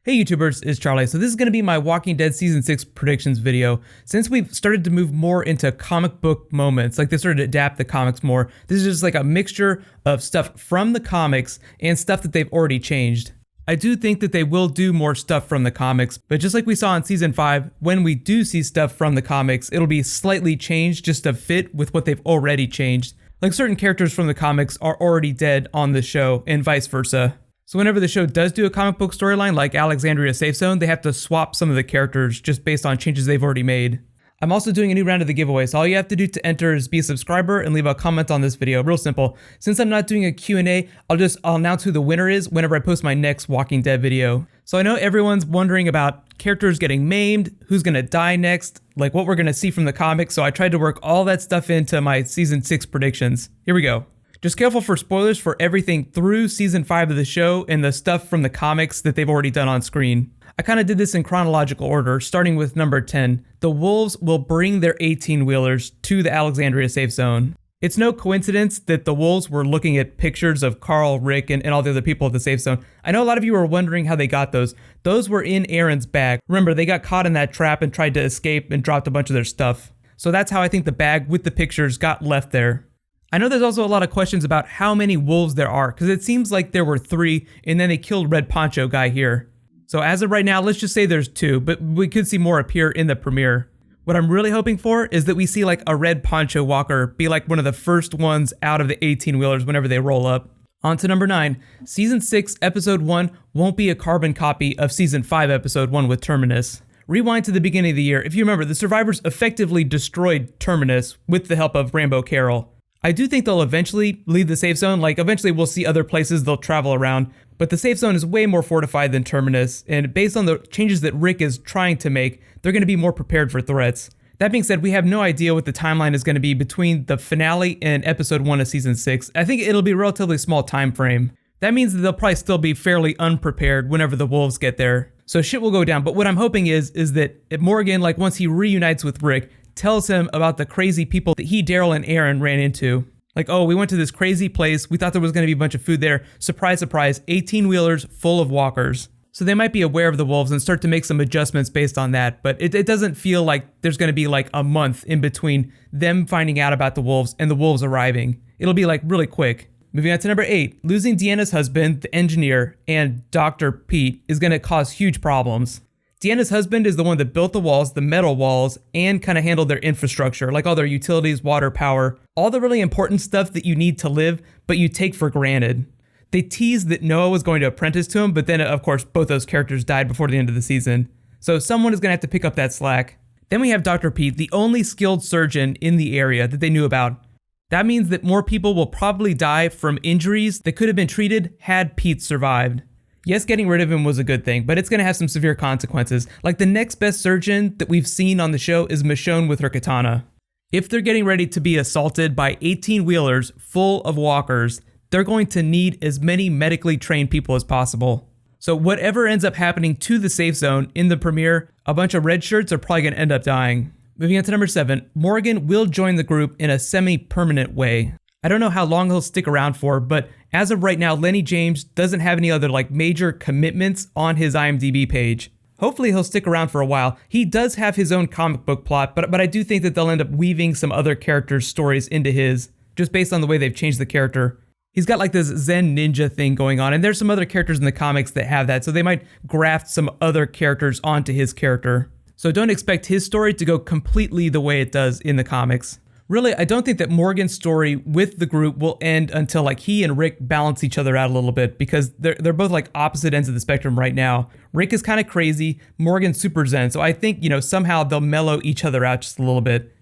Hey YouTubers, it's Charlie. So this is going to be my Walking Dead Season 6 predictions video. Since we've started to move more into comic book moments, like they started to adapt the comics more, this is just like a mixture of stuff from the comics and stuff that they've already changed. I do think that they will do more stuff from the comics, but just like we saw in Season 5, when we do see stuff from the comics, it'll be slightly changed just to fit with what they've already changed. Like certain characters from the comics are already dead on the show and vice versa. So whenever the show does do a comic book storyline like Alexandria Safe Zone, they have to swap some of the characters just based on changes they've already made. I'm also doing a new round of the giveaway, so all you have to do to enter is be a subscriber and leave a comment on this video. Real simple. Since I'm not doing a Q&A, I'll announce who the winner is whenever I post my next Walking Dead video. So I know everyone's wondering about characters getting maimed, who's gonna die next, like what we're gonna see from the comics, so I tried to work all that stuff into my Season 6 predictions. Here we go. Just careful for spoilers for everything through Season 5 of the show and the stuff from the comics that they've already done on screen. I kind of did this in chronological order, starting with number 10. The Wolves will bring their 18-wheelers to the Alexandria Safe Zone. It's no coincidence that the Wolves were looking at pictures of Carl, Rick, and all the other people at the Safe Zone. I know a lot of you are wondering how they got those. Those were in Aaron's bag. Remember, they got caught in that trap and tried to escape and dropped a bunch of their stuff. So that's how I think the bag with the pictures got left there. I know there's also a lot of questions about how many wolves there are, because it seems like there were 3, and then they killed Red Poncho guy here. So as of right now, let's just say there's 2, but we could see more appear in the premiere. What I'm really hoping for is that we see like a Red Poncho walker be like one of the first ones out of the 18-wheelers whenever they roll up. On to number 9. Season 6, Episode 1 won't be a carbon copy of Season 5, Episode 1 with Terminus. Rewind to the beginning of the year. If you remember, the survivors effectively destroyed Terminus with the help of Rambo Carroll. I do think they'll eventually leave the safe zone, like eventually we'll see other places they'll travel around, but the safe zone is way more fortified than Terminus, and based on the changes that Rick is trying to make, they're going to be more prepared for threats. That being said, we have no idea what the timeline is going to be between the finale and Episode 1 of Season 6. I think it'll be a relatively small time frame. That means that they'll probably still be fairly unprepared whenever the wolves get there. So shit will go down, but what I'm hoping is that if Morgan, like once he reunites with Rick, tells him about the crazy people that he, Daryl, and Aaron ran into. Like, oh, we went to this crazy place. We thought there was going to be a bunch of food there. Surprise, surprise, 18-wheelers full of walkers. So they might be aware of the wolves and start to make some adjustments based on that. But it doesn't feel like there's going to be like a month in between them finding out about the wolves and the wolves arriving. It'll be like really quick. Moving on to number 8. Losing Deanna's husband, the engineer, and Dr. Pete is going to cause huge problems. Deanna's husband is the one that built the walls, the metal walls, and kind of handled their infrastructure, like all their utilities, water, power, all the really important stuff that you need to live, but you take for granted. They teased that Noah was going to apprentice to him, but then of course both those characters died before the end of the season. So someone is going to have to pick up that slack. Then we have Dr. Pete, the only skilled surgeon in the area that they knew about. That means that more people will probably die from injuries that could have been treated had Pete survived. Yes, getting rid of him was a good thing, but it's going to have some severe consequences. Like the next best surgeon that we've seen on the show is Michonne with her katana. If they're getting ready to be assaulted by 18-wheelers full of walkers, they're going to need as many medically trained people as possible. So whatever ends up happening to the safe zone in the premiere, a bunch of red shirts are probably going to end up dying. Moving on to number 7, Morgan will join the group in a semi-permanent way. I don't know how long he'll stick around for, but as of right now, Lenny James doesn't have any other like major commitments on his IMDb page. Hopefully he'll stick around for a while. He does have his own comic book plot, but I do think that they'll end up weaving some other characters' stories into his, just based on the way they've changed the character. He's got like this Zen ninja thing going on, and there's some other characters in the comics that have that, so they might graft some other characters onto his character. So don't expect his story to go completely the way it does in the comics. Really, I don't think that Morgan's story with the group will end until like he and Rick balance each other out a little bit, because they're both like opposite ends of the spectrum right now. Rick is kind of crazy, Morgan's super zen, so I think, somehow they'll mellow each other out just a little bit.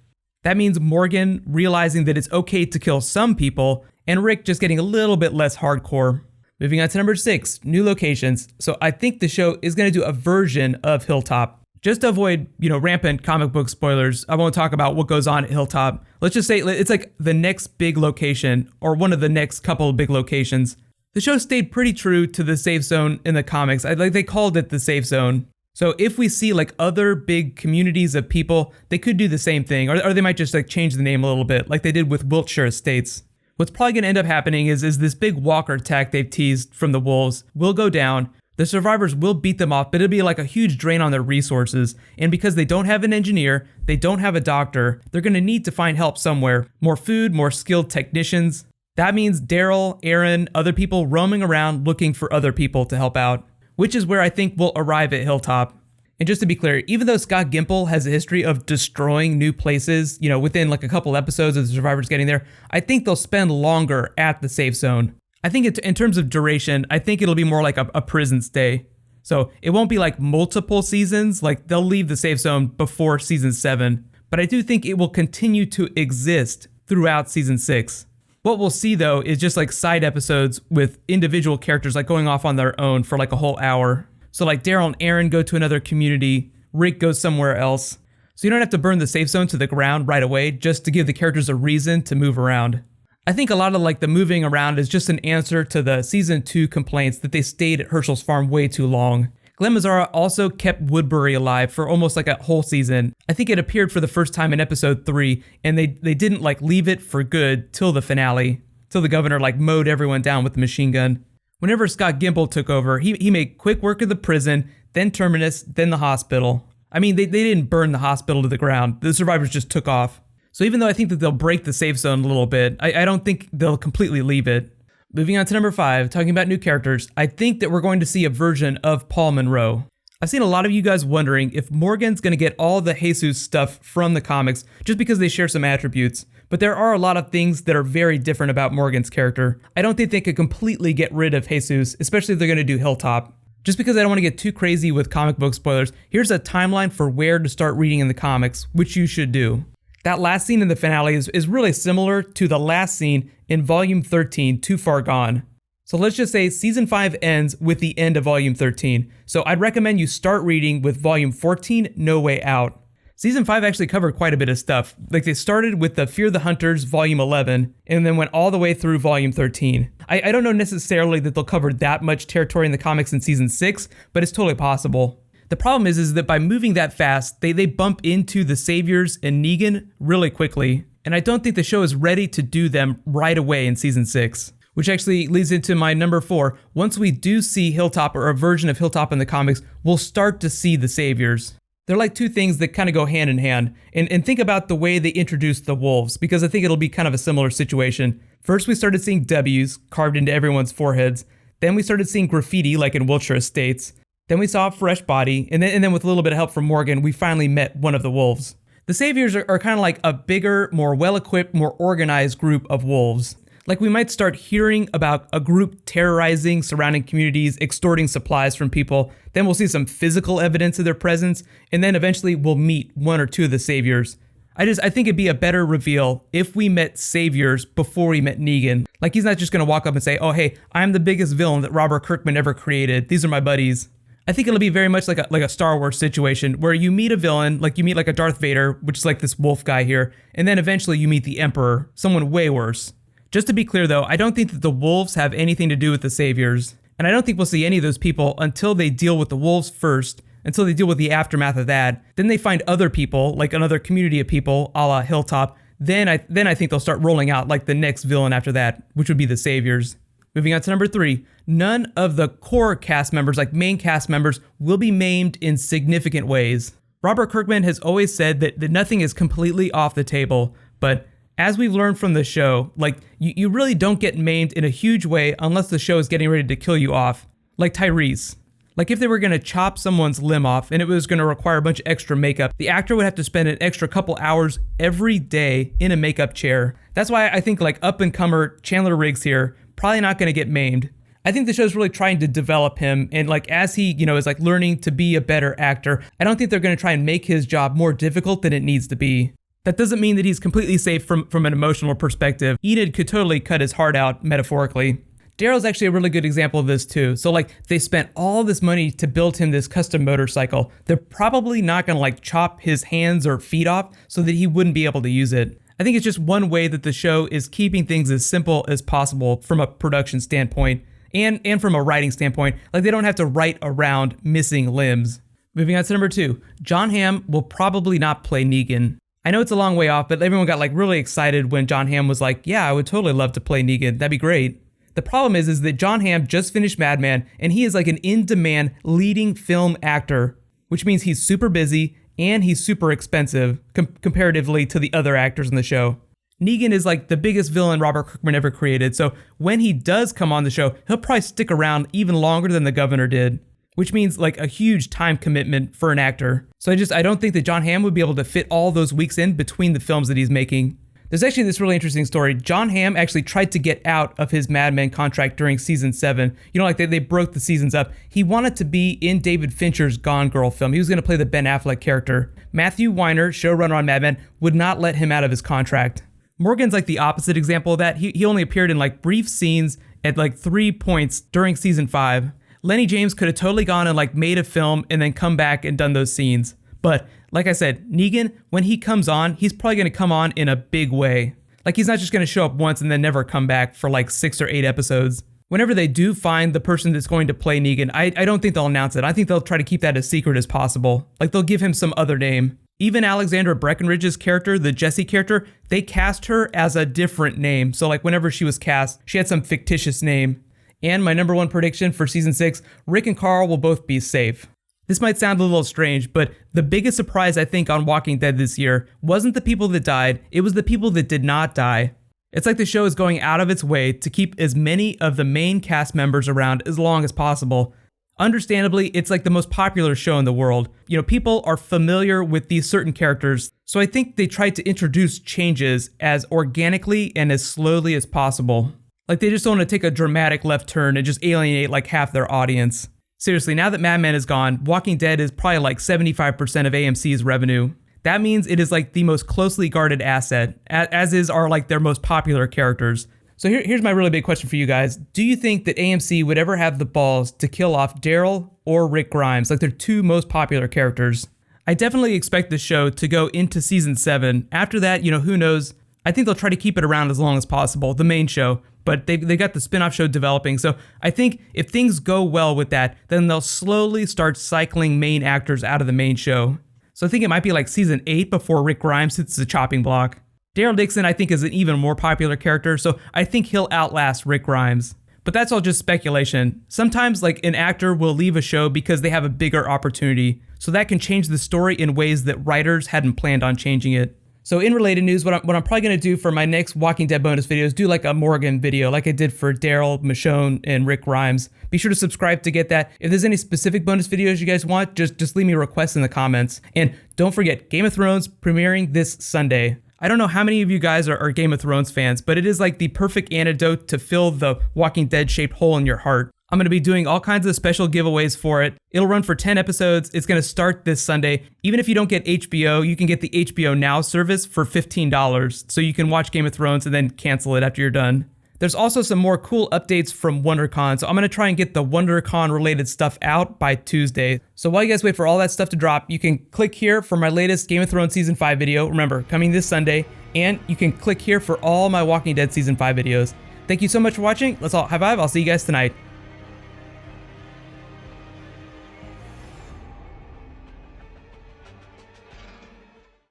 That means Morgan realizing that it's okay to kill some people, and Rick just getting a little bit less hardcore. Moving on to number 6, new locations. So I think the show is going to do a version of Hilltop. Just to avoid, rampant comic book spoilers, I won't talk about what goes on at Hilltop. Let's just say it's like the next big location, or one of the next couple of big locations. The show stayed pretty true to the safe zone in the comics. They called it the safe zone. So if we see like other big communities of people, they could do the same thing, or they might just like change the name a little bit, like they did with Wiltshire Estates. What's probably going to end up happening is this big walker attack they've teased from the wolves will go down. The survivors will beat them off, but it'll be like a huge drain on their resources. And because they don't have an engineer, they don't have a doctor, they're going to need to find help somewhere. More food, more skilled technicians. That means Daryl, Aaron, other people roaming around looking for other people to help out, which is where I think we'll arrive at Hilltop. And just to be clear, even though Scott Gimple has a history of destroying new places, within like a couple episodes of the survivors getting there, I think they'll spend longer at the safe zone. I think in terms of duration, I think it'll be more like a prison stay. So it won't be like multiple seasons, like they'll leave the safe zone before season 7. But I do think it will continue to exist throughout season 6. What we'll see though is just like side episodes with individual characters like going off on their own for like a whole hour. So like Daryl and Aaron go to another community, Rick goes somewhere else. So you don't have to burn the safe zone to the ground right away just to give the characters a reason to move around. I think a lot of like the moving around is just an answer to the season 2 complaints that they stayed at Hershel's farm way too long. Glenn Mazzara also kept Woodbury alive for almost like a whole season. I think it appeared for the first time in episode 3, and they didn't like leave it for good till the finale, till the governor like mowed everyone down with the machine gun. Whenever Scott Gimple took over, he made quick work of the prison, then Terminus, then the hospital. I mean, they didn't burn the hospital to the ground. The survivors just took off. So even though I think that they'll break the safe zone a little bit, I don't think they'll completely leave it. Moving on to number 5, talking about new characters, I think that we're going to see a version of Paul Monroe. I've seen a lot of you guys wondering if Morgan's going to get all the Jesus stuff from the comics just because they share some attributes. But there are a lot of things that are very different about Morgan's character. I don't think they could completely get rid of Jesus, especially if they're going to do Hilltop. Just because I don't want to get too crazy with comic book spoilers, here's a timeline for where to start reading in the comics, which you should do. That last scene in the finale is really similar to the last scene in Volume 13, Too Far Gone. So let's just say Season 5 ends with the end of Volume 13. So I'd recommend you start reading with Volume 14, No Way Out. Season 5 actually covered quite a bit of stuff. Like they started with the Fear the Hunters, Volume 11, and then went all the way through Volume 13. I don't know necessarily that they'll cover that much territory in the comics in Season 6, but it's totally possible. The problem is that by moving that fast, they bump into the Saviors and Negan really quickly, and I don't think the show is ready to do them right away in Season 6. Which actually leads into my number 4. Once we do see Hilltop or a version of Hilltop in the comics, we'll start to see the Saviors. They're like two things that kind of go hand in hand. And think about the way they introduced the wolves, because I think it'll be kind of a similar situation. First, we started seeing W's carved into everyone's foreheads. Then we started seeing graffiti like in Wiltshire Estates. Then we saw a fresh body, and then with a little bit of help from Morgan, we finally met one of the wolves. The Saviors are kind of like a bigger, more well-equipped, more organized group of wolves. Like we might start hearing about a group terrorizing surrounding communities, extorting supplies from people. Then we'll see some physical evidence of their presence, and then eventually we'll meet one or two of the Saviors. I think it'd be a better reveal if we met Saviors before we met Negan. Like he's not just gonna walk up and say, "Oh hey, I'm the biggest villain that Robert Kirkman ever created. These are my buddies." I think it'll be very much like a Star Wars situation where you meet a villain, like you meet like a Darth Vader, which is like this wolf guy here, and then eventually you meet the Emperor, someone way worse. Just to be clear though, I don't think that the wolves have anything to do with the Saviors, and I don't think we'll see any of those people until they deal with the wolves first, until they deal with the aftermath of that. Then they find other people, like another community of people, a la Hilltop. Then I think they'll start rolling out like the next villain after that, which would be the Saviors. Moving on to number 3, none of the core cast members, like main cast members, will be maimed in significant ways. Robert Kirkman has always said that nothing is completely off the table, but as we've learned from the show, like you really don't get maimed in a huge way unless the show is getting ready to kill you off. Like Tyrese. Like if they were going to chop someone's limb off and it was going to require a bunch of extra makeup, the actor would have to spend an extra couple hours every day in a makeup chair. That's why I think like up-and-comer Chandler Riggs here, probably not going to get maimed. I think the show's really trying to develop him, and like as he, is like learning to be a better actor, I don't think they're going to try and make his job more difficult than it needs to be. That doesn't mean that he's completely safe from an emotional perspective. Enid could totally cut his heart out metaphorically. Daryl's actually a really good example of this too. So like they spent all this money to build him this custom motorcycle. They're probably not going to like chop his hands or feet off so that he wouldn't be able to use it. I think it's just one way that the show is keeping things as simple as possible from a production standpoint and from a writing standpoint. Like they don't have to write around missing limbs. Moving on to number 2, Jon Hamm will probably not play Negan. I know it's a long way off, but everyone got like really excited when Jon Hamm was like, yeah, I would totally love to play Negan. That'd be great. The problem is that Jon Hamm just finished Mad Men, and he is like an in-demand leading film actor, which means he's super busy and he's super expensive comparatively to the other actors in the show. Negan is like the biggest villain Robert Kirkman ever created, so when he does come on the show, he'll probably stick around even longer than the Governor did, which means like a huge time commitment for an actor. So I don't think that Jon Hamm would be able to fit all those weeks in between the films that he's making. There's actually this really interesting story. Jon Hamm actually tried to get out of his Mad Men contract during season 7. You know, like they broke the seasons up. He wanted to be in David Fincher's Gone Girl film. He was going to play the Ben Affleck character. Matthew Weiner, showrunner on Mad Men, would not let him out of his contract. Morgan's like the opposite example of that. He only appeared in like brief scenes at like 3 points during season 5. Lenny James could have totally gone and like made a film and then come back and done those scenes. But like I said, Negan, when he comes on, he's probably going to come on in a big way. Like he's not just going to show up once and then never come back for like 6 or 8 episodes. Whenever they do find the person that's going to play Negan, I don't think they'll announce it. I think they'll try to keep that as secret as possible. Like they'll give him some other name. Even Alexandra Breckenridge's character, the Jessie character, they cast her as a different name. So like whenever she was cast, she had some fictitious name. And my number 1 prediction for season 6, Rick and Carl will both be safe. This might sound a little strange, but the biggest surprise I think on Walking Dead this year wasn't the people that died, it was the people that did not die. It's like the show is going out of its way to keep as many of the main cast members around as long as possible. Understandably, it's like the most popular show in the world. You know, people are familiar with these certain characters, so I think they tried to introduce changes as organically and as slowly as possible. Like they just don't want to take a dramatic left turn and just alienate like half their audience. Seriously, now that Mad Men is gone, Walking Dead is probably like 75% of AMC's revenue. That means it is like the most closely guarded asset, as are like their most popular characters. So here's my really big question for you guys. Do you think that AMC would ever have the balls to kill off Daryl or Rick Grimes, like their 2 most popular characters? I definitely expect the show to go into season 7. After that, you know, who knows? I think they'll try to keep it around as long as possible, the main show. But they got the spin-off show developing, so I think if things go well with that, then they'll slowly start cycling main actors out of the main show. So I think it might be like season 8 before Rick Grimes hits the chopping block. Daryl Dixon, I think, is an even more popular character, so I think he'll outlast Rick Grimes. But that's all just speculation. Sometimes, like, an actor will leave a show because they have a bigger opportunity, so that can change the story in ways that writers hadn't planned on changing it. So in related news, what I'm probably going to do for my next Walking Dead bonus video is do like a Morgan video like I did for Daryl, Michonne, and Rick Grimes. Be sure to subscribe to get that. If there's any specific bonus videos you guys want, just leave me a request in the comments. And don't forget, Game of Thrones premiering this Sunday. I don't know how many of you guys are Game of Thrones fans, but it is like the perfect antidote to fill the Walking Dead shaped hole in your heart. I'm going to be doing all kinds of special giveaways for it. It'll run for 10 episodes. It's going to start this Sunday. Even if you don't get HBO, you can get the HBO Now service for $15, so you can watch Game of Thrones and then cancel it after you're done. There's also some more cool updates from WonderCon, so I'm going to try and get the WonderCon related stuff out by Tuesday. So while you guys wait for all that stuff to drop, you can click here for my latest Game of Thrones Season 5 video, remember, coming this Sunday, and you can click here for all my Walking Dead Season 5 videos. Thank you so much for watching. Let's all high five. I'll see you guys tonight.